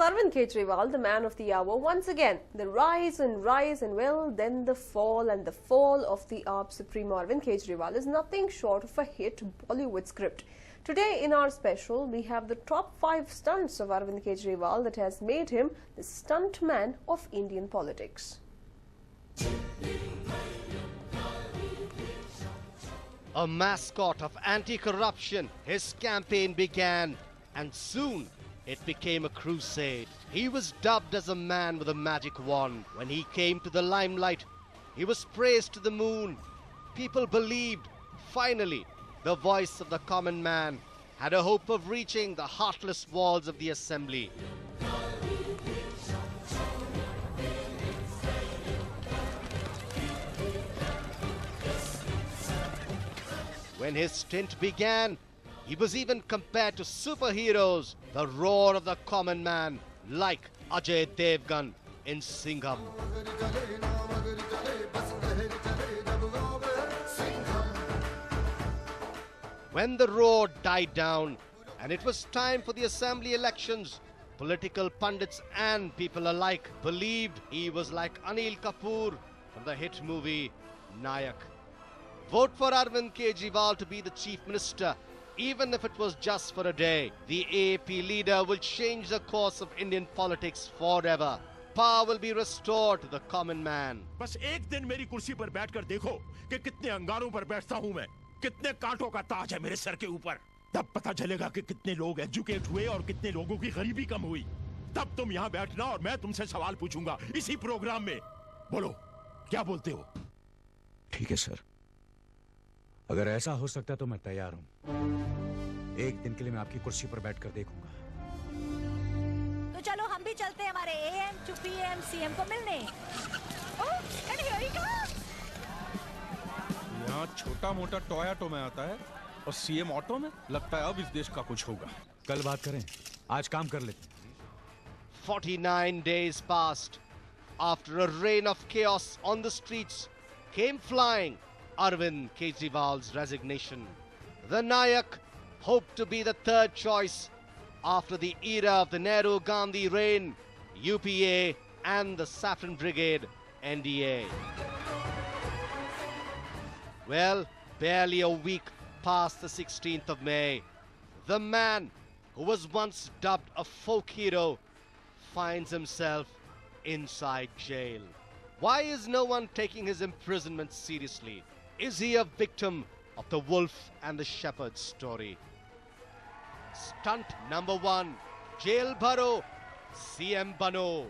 Well, Arvind Kejriwal, the man of the hour, once again, the rise, and well, then the fall, and the fall of the AAP Supreme Arvind Kejriwal is nothing short of a hit Bollywood script. Today in our special, we have the top 5 stunts of Arvind Kejriwal that has made him the stuntman of Indian politics. A mascot of anti-corruption, his campaign began, and soon it became a crusade. He was dubbed as a man with a magic wand. When he came to the limelight, he was praised to the moon. People believed, finally, the voice of the common man had a hope of reaching the heartless walls of the assembly. When his stint began, he was even compared to superheroes, the roar of the common man, like Ajay Devgan in Singham. When the roar died down and it was time for the assembly elections, political pundits and people alike believed he was like Anil Kapoor from the hit movie Nayak. Vote for Arvind Kejriwal to be the chief minister. Even if it was just for a day, the AAP leader will change the course of Indian politics forever. Power will be restored to the common man. बस एक दिन मेरी कुर्सी पर बैठकर देखो कि कितने अंगारों पर बैठता हूं मैं, कितने कांटों का ताज है मेरे सर के ऊपर। तब पता चलेगा कि कितने लोग एजुकेट हुए और कितने लोगों की गरीबी कम हुई। तब तुम यहाँ बैठना और मैं तुमसे सवाल पूछूंगा इसी प्रोग्राम में। बोलो, क्या बोलते हो? ठीक है सर, अगर ऐसा हो सकता तो मैं तैयार हूं। एक दिन के लिए मैं आपकी कुर्सी पर बैठकर देखूंगा। तो चलो हम भी चलते हैं हमारे AM to PM CM को मिलने। यहाँ छोटा मोटा टॉय ऑटो में आता है और CM ऑटो में। लगता है अब इस देश का कुछ होगा। कल बात करें, आज काम कर लेते। 49 days passed. After a rain of chaos on the streets, came flying Arvind Kejriwal's resignation. The Nayak hoped to be the third choice after the era of the Nehru-Gandhi reign, UPA and the Saffron Brigade, NDA. Well, barely a week past the 16th of May, the man who was once dubbed a folk hero finds himself inside jail. Why is no one taking his imprisonment seriously? Is he a victim of the wolf and the shepherd story? Stunt number 1, Jail Bharo, CM Bano.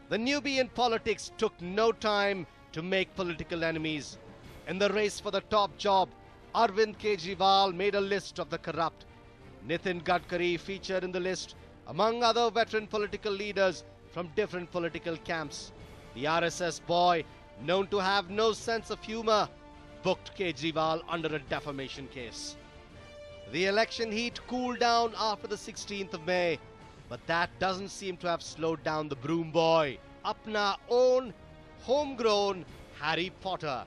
The newbie in politics took no time to make political enemies. In the race for the top job, Arvind Kejriwal made a list of the corrupt. Nitin Gadkari featured in the list, among other veteran political leaders from different political camps. The RSS boy, known to have no sense of humor, booked Kejriwal under a defamation case. The election heat cooled down after the 16th of May, but that doesn't seem to have slowed down the broom boy, Apna own, homegrown Harry Potter.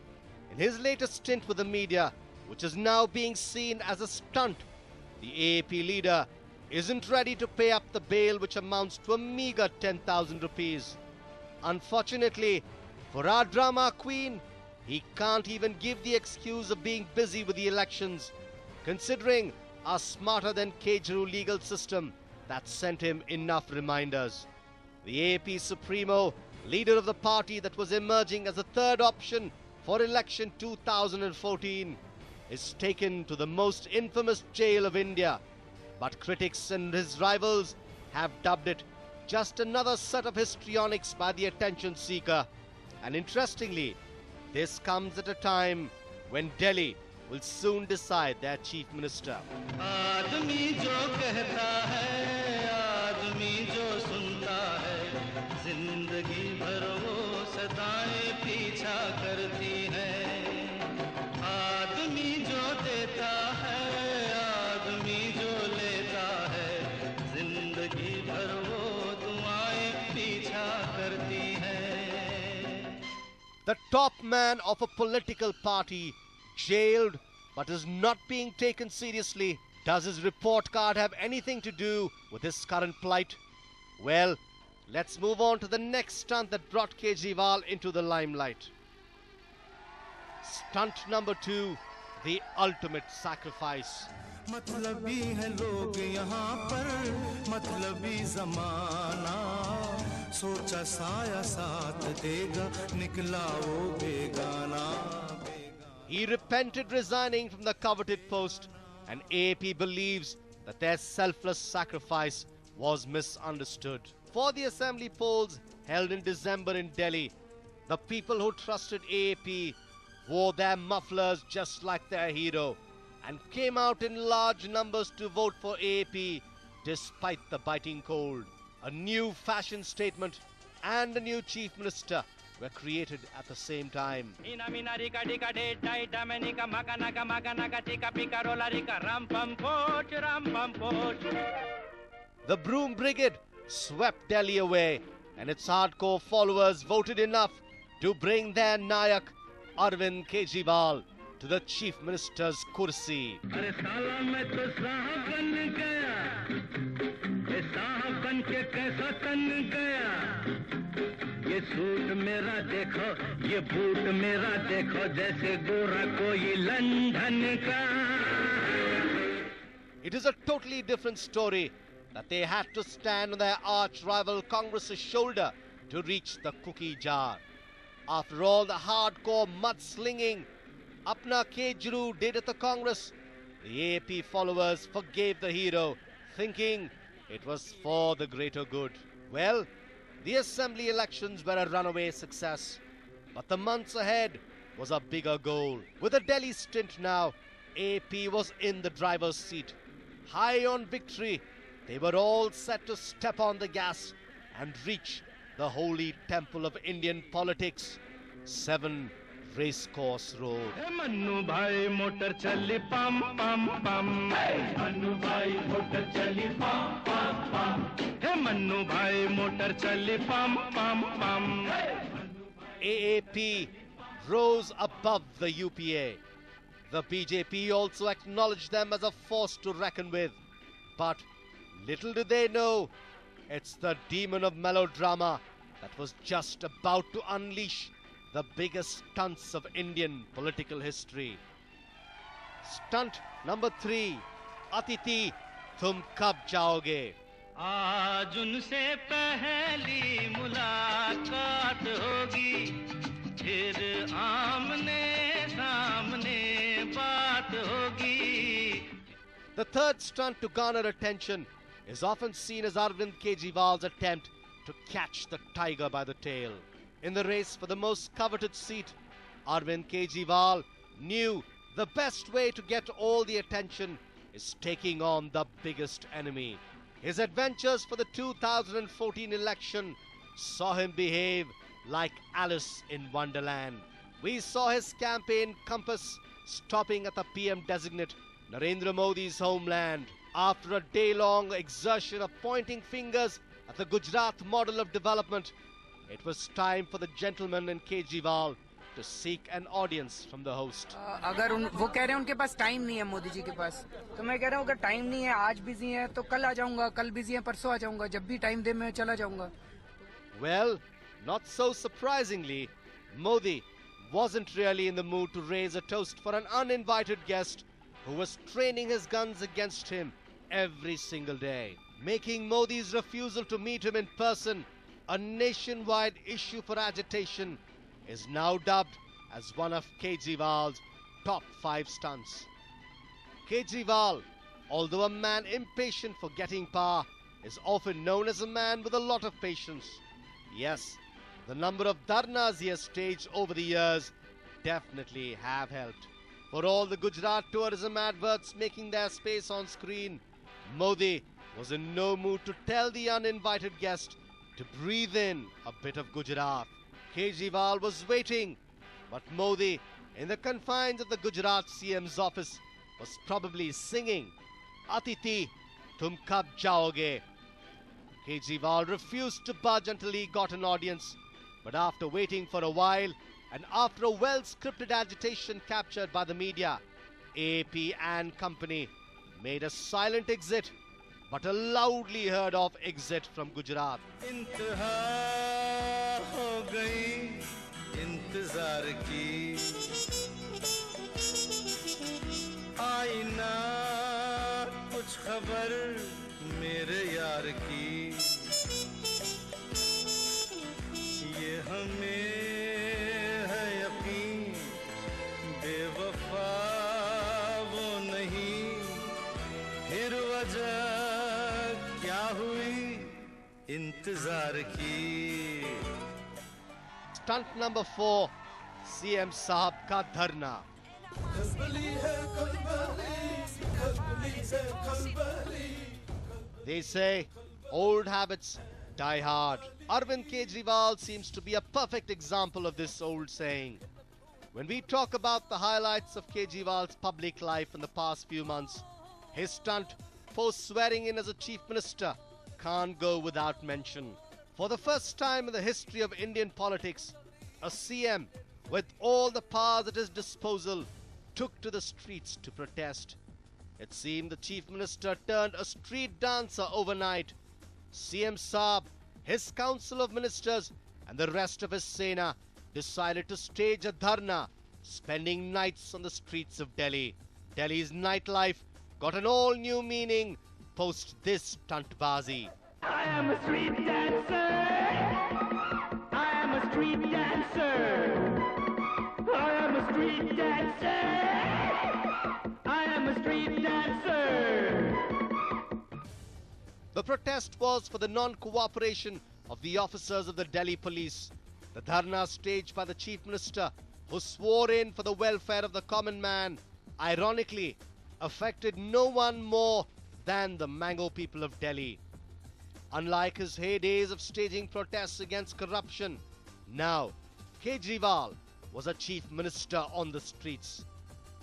In his latest stint with the media, which is now being seen as a stunt, the AAP leader isn't ready to pay up the bail, which amounts to a meager 10,000 rupees. Unfortunately, for our drama queen, he can't even give the excuse of being busy with the elections, considering our smarter than Kejru legal system that sent him enough reminders. The AAP Supremo, leader of the party that was emerging as a third option for election 2014, is taken to the most infamous jail of India, but critics and his rivals have dubbed it just another set of histrionics by the attention seeker. And interestingly, this comes at a time when Delhi will soon decide their chief minister. The top man of a political party jailed but is not being taken seriously. Does his report card have anything to do with his current plight? Well, let's move on to the next stunt that brought Kejriwal into the limelight. Stunt number 2, the ultimate sacrifice. मतलबी है लोग यहाँ पर मतलबी ज़माना सोचा साया साथ देगा निकला वो बेगाना He repented resigning from the coveted post, and AP believes that their selfless sacrifice was misunderstood. For the assembly polls held in December in Delhi, the people who trusted AP wore their mufflers just like their hero and came out in large numbers to vote for AP despite the biting cold. A new fashion statement and a new chief minister were created at the same time. The Broom Brigade swept Delhi away, and its hardcore followers voted enough to bring their Nayak Arvind Kejriwal to the chief minister's kursi. It is a totally different story that they had to stand on their arch rival Congress's shoulder to reach the cookie jar. After all the hardcore mudslinging Apna Kejru did at the Congress, the AP followers forgave the hero, thinking it was for the greater good. Well, the assembly elections were a runaway success, but the months ahead was a bigger goal. With the Delhi stint now, AP was in the driver's seat. High on victory, they were all set to step on the gas and reach the holy temple of Indian politics, 7 Racecourse Road. Mannu भाई motor चली पम पम पम मन्नू भाई motor चली पम पम पम हे मन्नू भाई मोटर चली पम पम पम AAP rose above the UPA. The BJP also acknowledged them as a force to reckon with. But little did they know, it's the demon of melodrama that was just about to unleash the biggest stunts of Indian political history. Stunt number 3, Atiti, tum kab jaoge. आज उनसे पहली मुलाकात होगी फिर आमने सामने बात होगी. The third stunt to garner attention is often seen as Arvind Kejriwal's attempt to catch the tiger by the tail. In the race for the most coveted seat, Arvind Kejriwal knew the best way to get all the attention is taking on the biggest enemy. His adventures for the 2014 election saw him behave like Alice in Wonderland. We saw his campaign compass stopping at the PM designate Narendra Modi's homeland. After a day-long exertion of pointing fingers at the Gujarat model of development, it was time for the gentleman in Kejriwal to seek an audience from the host. अगर वो कह रहे हैं उनके पास time नहीं है मोदी जी के पास, तो मैं कह रहा हूँ अगर टाइम नहीं है, आज बिजी है तो कल आ जाऊंगा, कल बिजी है परसों आ जाऊंगा, जब भी टाइम दे मैं चला जाऊंगा. Well, not so surprisingly, Modi wasn't really in the mood to raise a toast for an uninvited guest who was training his guns against him every single day, making Modi's refusal to meet him in person a nationwide issue for agitation, is now dubbed as one of Kejriwal's top 5 stunts. Kejriwal, although a man impatient for getting power, is often known as a man with a lot of patience. Yes, the number of dharnas he has staged over the years definitely have helped. For all the Gujarat tourism adverts making their space on screen, Modi was in no mood to tell the uninvited guest to breathe in a bit of Gujarat. Kejriwal was waiting, but Modi, in the confines of the Gujarat CM's office, was probably singing Atiti, tum kab jaoge. Kejriwal refused to budge until he got an audience, but after waiting for a while and after a well-scripted agitation captured by the media, AP and company made a silent exit but a loudly heard of exit from Gujarat. इंतहा हो गई इंतजार की आई ना कुछ खबर मेरे यार की ये हमें है यकीन बेवफा वो नहीं फिर वजह क्या हुई इंतजार की Stunt number 4, CM Sahab ka dharna. They say old habits die hard. Arvind Kejriwal seems to be a perfect example of this old saying. When we talk about the highlights of Kejriwal's public life in the past few months, his stunt post swearing in as a chief minister can't go without mention. For the first time in the history of Indian politics, a CM with all the powers at his disposal took to the streets to protest. It seemed the chief minister turned a street dancer overnight. CM Saab, his council of ministers and the rest of his Sena decided to stage a dharna, spending nights on the streets of Delhi. Delhi's nightlife got an all-new meaning post this stuntbazi. I am a street dancer. I am a street dancer. I am a street dancer. I am a street dancer. The protest was for the non-cooperation of the officers of the Delhi police. The dharna staged by the chief minister, who swore in for the welfare of the common man, ironically affected no one more than the Mango people of Delhi. Unlike his heydays of staging protests against corruption, now Kejriwal was a chief minister on the streets.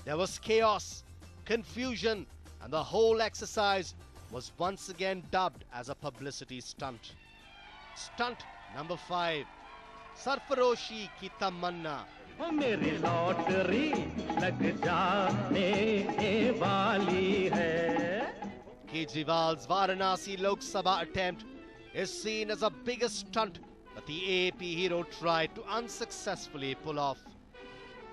There was chaos, confusion, and the whole exercise was once again dubbed as a publicity stunt. Stunt number 5, Sarfaroshi ki tamanna. ओ मेरी lottery लग जाने वाली है. Kejriwal's Varanasi Lok Sabha attempt is seen as the biggest stunt that the AAP hero tried to unsuccessfully pull off.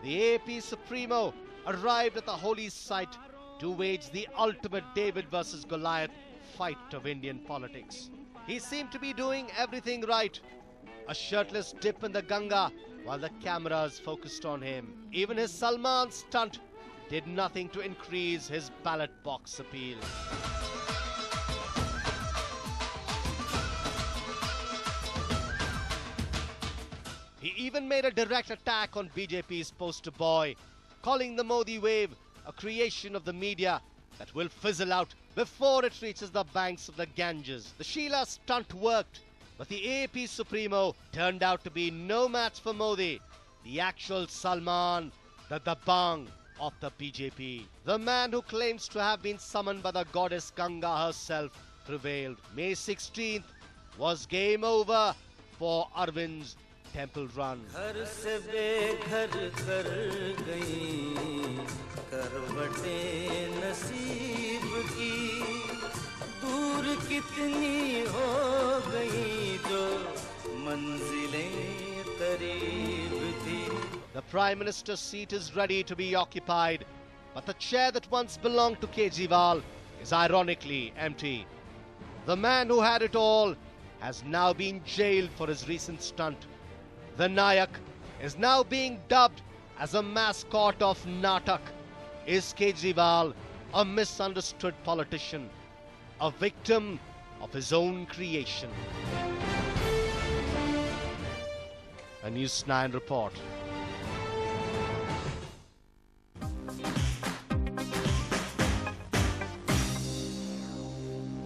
The AAP Supremo arrived at the holy site to wage the ultimate David versus Goliath fight of Indian politics. He seemed to be doing everything right. A shirtless dip in the Ganga while the cameras focused on him. Even his Salman stunt did nothing to increase his ballot box appeal. He even made a direct attack on BJP's poster boy, calling the Modi wave a creation of the media that will fizzle out before it reaches the banks of the Ganges. The Sheila stunt worked, but the AAP Supremo turned out to be no match for Modi, the actual Salman, the Dabang of the BJP. The man who claims to have been summoned by the goddess Ganga herself prevailed. May 16th was game over for Arvind's temple run. घर से बेघर कर गई करवटें नसीब की दूर कितनी हो गई जो मंजिलें करीब थी. The Prime Minister's seat is ready to be occupied, but the chair that once belonged to Kejriwal is ironically empty. The man who had it all has now been jailed for his recent stunt. The Nayak is now being dubbed as a mascot of Natak. Is Kejriwal a misunderstood politician, a victim of his own creation? A News 9 report.